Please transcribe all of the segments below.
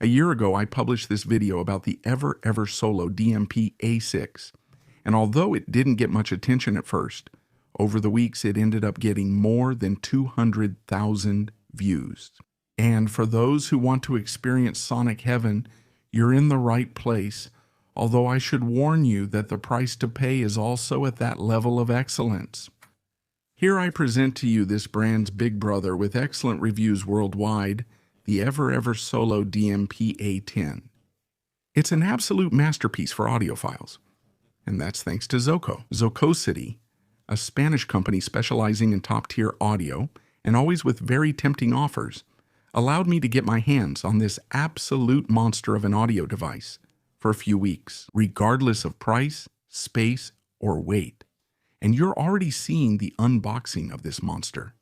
A year ago, I published this video about the EverSolo DMP-A10, and although it didn't get much attention at first, over the weeks it ended up getting more than 200,000 views. And for those who want to experience sonic heaven, you're in the right place, although I should warn you that the price to pay is also at that level of excellence. Here I present to you this brand's big brother with excellent reviews worldwide, the EverSolo DMP-A10. It's an absolute masterpiece for audiophiles, and that's thanks to Zococity, a Spanish company specializing in top-tier audio and always with very tempting offers, allowed me to get my hands on this absolute monster of an audio device for a few weeks, regardless of price, space, or weight. And you're already seeing the unboxing of this monster,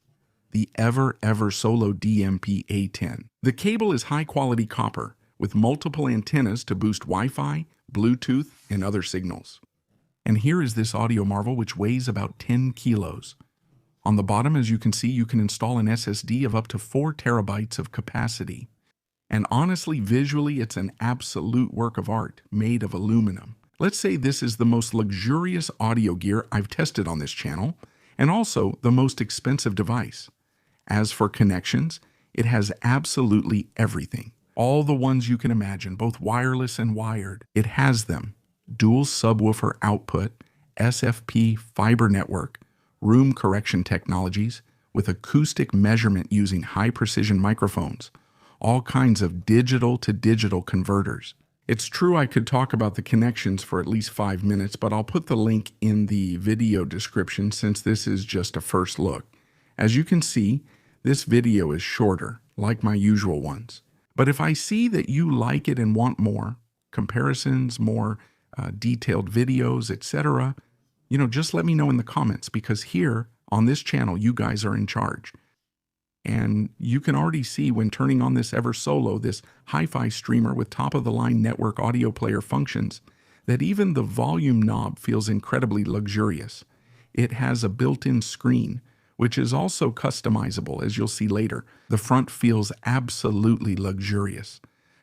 the EverSolo DMP-A10. The cable is high-quality copper with multiple antennas to boost Wi-Fi, Bluetooth, and other signals. And here is this audio marvel which weighs about 10 kilos. On the bottom, as you can see, you can install an SSD of up to 4 terabytes of capacity. And honestly, visually, it's an absolute work of art made of aluminum. Let's say this is the most luxurious audio gear I've tested on this channel, and also the most expensive device. As for connections, it has absolutely everything. All the ones you can imagine, both wireless and wired. It has them. Dual subwoofer output, SFP fiber network, room correction technologies, with acoustic measurement using high-precision microphones, all kinds of digital-to-digital converters. It's true I could talk about the connections for at least 5 minutes, but I'll put the link in the video description since this is just a first look. As you can see, this video is shorter, like my usual ones. But if I see that you like it and want more, comparisons, more detailed videos, etc., just let me know in the comments, because here on this channel, you guys are in charge. And you can already see when turning on this EverSolo, this hi-fi streamer with top-of-the-line network audio player functions, that even the volume knob feels incredibly luxurious. It has a built-in screen, which is also customizable, as you'll see later. The front feels absolutely luxurious,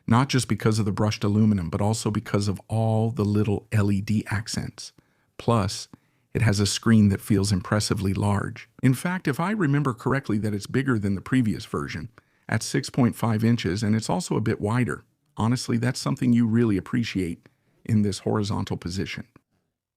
not just because of the brushed aluminum, but also because of all the little LED accents. Plus, it has a screen that feels impressively large. In fact, if I remember correctly, that it's bigger than the previous version, at 6.5 inches, and it's also a bit wider. Honestly, that's something you really appreciate in this horizontal position.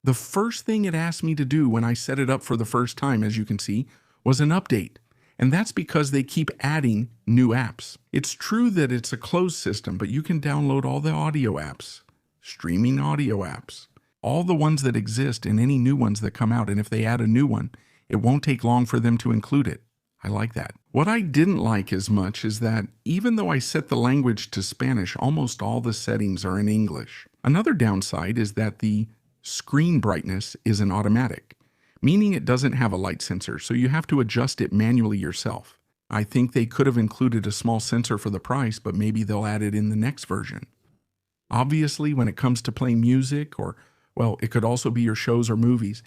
The first thing it asked me to do when I set it up for the first time, as you can see, was an update. And that's because they keep adding new apps. It's true that it's a closed system, but you can download all the audio apps, streaming audio apps, all the ones that exist and any new ones that come out. And if they add a new one, it won't take long for them to include it. I like that. What I didn't like as much is that even though I set the language to Spanish, almost all the settings are in English. Another downside is that the screen brightness isn't automatic, meaning it doesn't have a light sensor, so you have to adjust it manually yourself. I think they could have included a small sensor for the price, but maybe they'll add it in the next version. Obviously, when it comes to playing music, or, well, it could also be your shows or movies,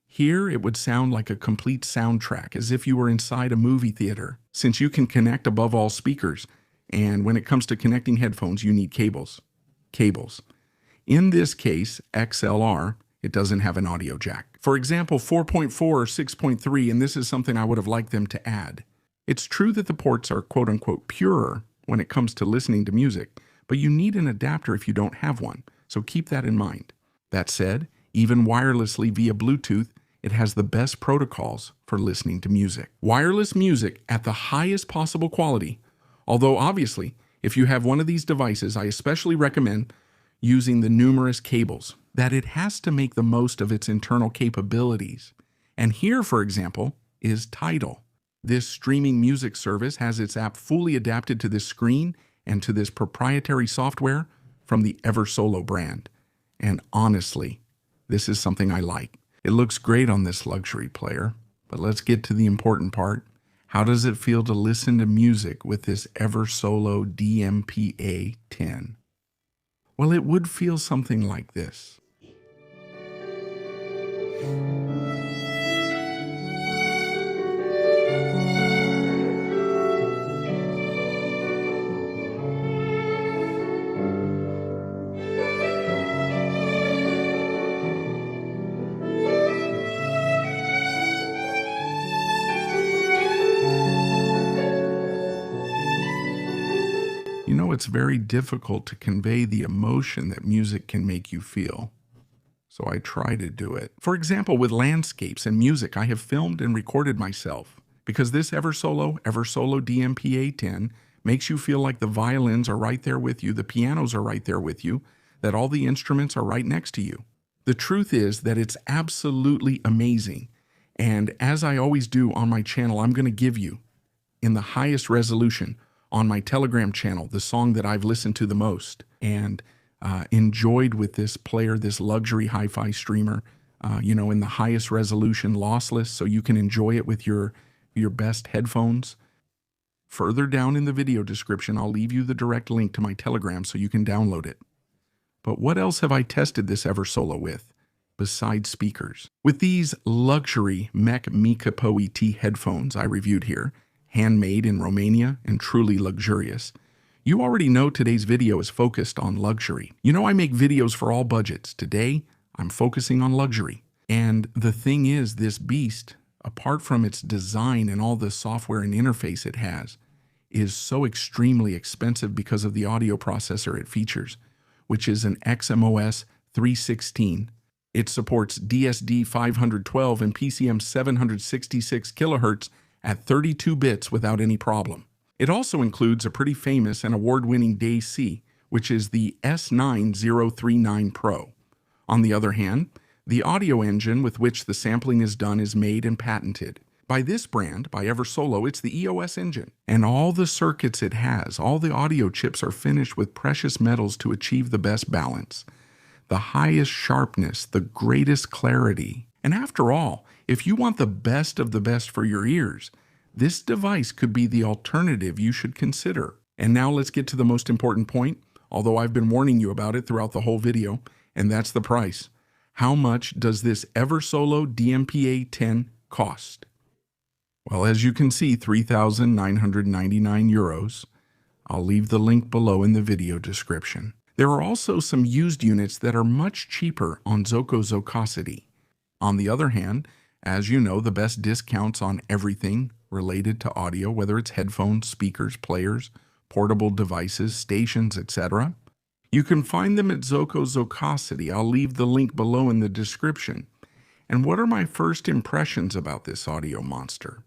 here it would sound like a complete soundtrack, as if you were inside a movie theater, since you can connect above all speakers, and when it comes to connecting headphones, you need cables. In this case, XLR, it doesn't have an audio jack. For example, 4.4 or 6.3, and this is something I would have liked them to add. It's true that the ports are quote-unquote purer when it comes to listening to music, but you need an adapter if you don't have one, so keep that in mind. That said, even wirelessly via Bluetooth, it has the best protocols for listening to music. Wireless music at the highest possible quality, although obviously, if you have one of these devices, I especially recommend using the numerous cables, that it has to make the most of its internal capabilities. And here, for example, is Tidal. This streaming music service has its app fully adapted to this screen and to this proprietary software from the EverSolo brand. And honestly, this is something I like. It looks great on this luxury player, but let's get to the important part. How does it feel to listen to music with this EverSolo DMP-A10? Well, it would feel something like this. it's very difficult to convey the emotion that music can make you feel. So I try to do it. For example, with landscapes and music, I have filmed and recorded myself because this EverSolo DMP-A10 makes you feel like the violins are right there with you, the pianos are right there with you, that all the instruments are right next to you. The truth is that it's absolutely amazing. And as I always do on my channel, I'm going to give you, in the highest resolution, on my Telegram channel, the song that I've listened to the most and enjoyed with this player, this luxury hi-fi streamer, in the highest resolution, lossless, so you can enjoy it with your best headphones. Further down in the video description, I'll leave you the direct link to my Telegram so you can download it. But what else have I tested this EverSolo with, besides speakers? With these luxury Mech Mica Poe-T headphones I reviewed here, handmade in Romania and truly luxurious, you already know today's video is focused on luxury. You know I make videos for all budgets. Today, I'm focusing on luxury. And the thing is, this beast, apart from its design and all the software and interface it has, is so extremely expensive because of the audio processor it features, which is an XMOS 316. It supports DSD 512 and PCM 766 kHz at 32 bits without any problem. It also includes a pretty famous and award-winning DAC, which is the S9039 Pro. On the other hand, the audio engine with which the sampling is done is made and patented. By this brand, by EverSolo, it's the EOS engine. And all the circuits it has, all the audio chips are finished with precious metals to achieve the best balance, the highest sharpness, the greatest clarity. And after all, if you want the best of the best for your ears, this device could be the alternative you should consider. And now let's get to the most important point, although I've been warning you about it throughout the whole video, and that's the price. How much does this EverSolo DMP-A10 cost? Well, as you can see, 3,999 euros. I'll leave the link below in the video description. There are also some used units that are much cheaper on Zocosocosity. On the other hand, as you know, the best discounts on everything related to audio, whether it's headphones, speakers, players, portable devices, stations, etc. You can find them at Zocosocosity. I'll leave the link below in the description. And what are my first impressions about this audio monster?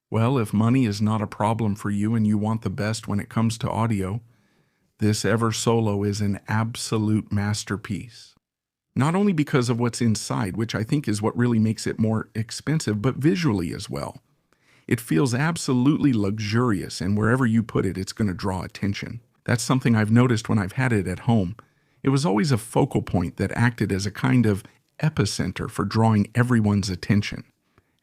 Well, if money is not a problem for you and you want the best when it comes to audio, this EverSolo is an absolute masterpiece. Not only because of what's inside, which I think is what really makes it more expensive, but visually as well. It feels absolutely luxurious, and wherever you put it, it's going to draw attention. That's something I've noticed when I've had it at home. It was always a focal point that acted as a kind of epicenter for drawing everyone's attention.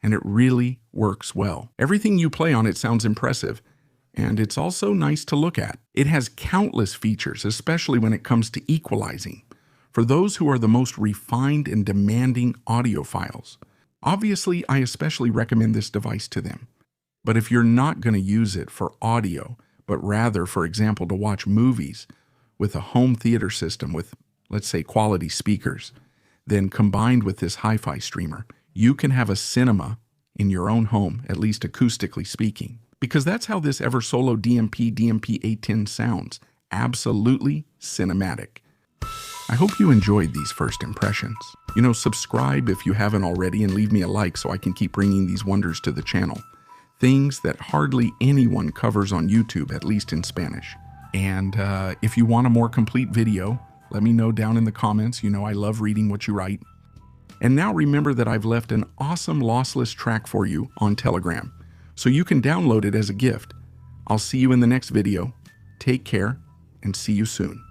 And it really works well. Everything you play on it sounds impressive, and it's also nice to look at. It has countless features, especially when it comes to equalizing, for those who are the most refined and demanding audiophiles. Obviously, I especially recommend this device to them. But if you're not going to use it for audio, but rather, for example, to watch movies with a home theater system with, let's say, quality speakers, then combined with this hi-fi streamer, you can have a cinema in your own home, at least acoustically speaking. Because that's how this EverSolo DMP-A10 sounds. Absolutely cinematic. I hope you enjoyed these first impressions. Subscribe if you haven't already and leave me a like so I can keep bringing these wonders to the channel. Things that hardly anyone covers on YouTube, at least in Spanish. And if you want a more complete video, let me know down in the comments. I love reading what you write. And now remember that I've left an awesome lossless track for you on Telegram, so you can download it as a gift. I'll see you in the next video. Take care, and see you soon.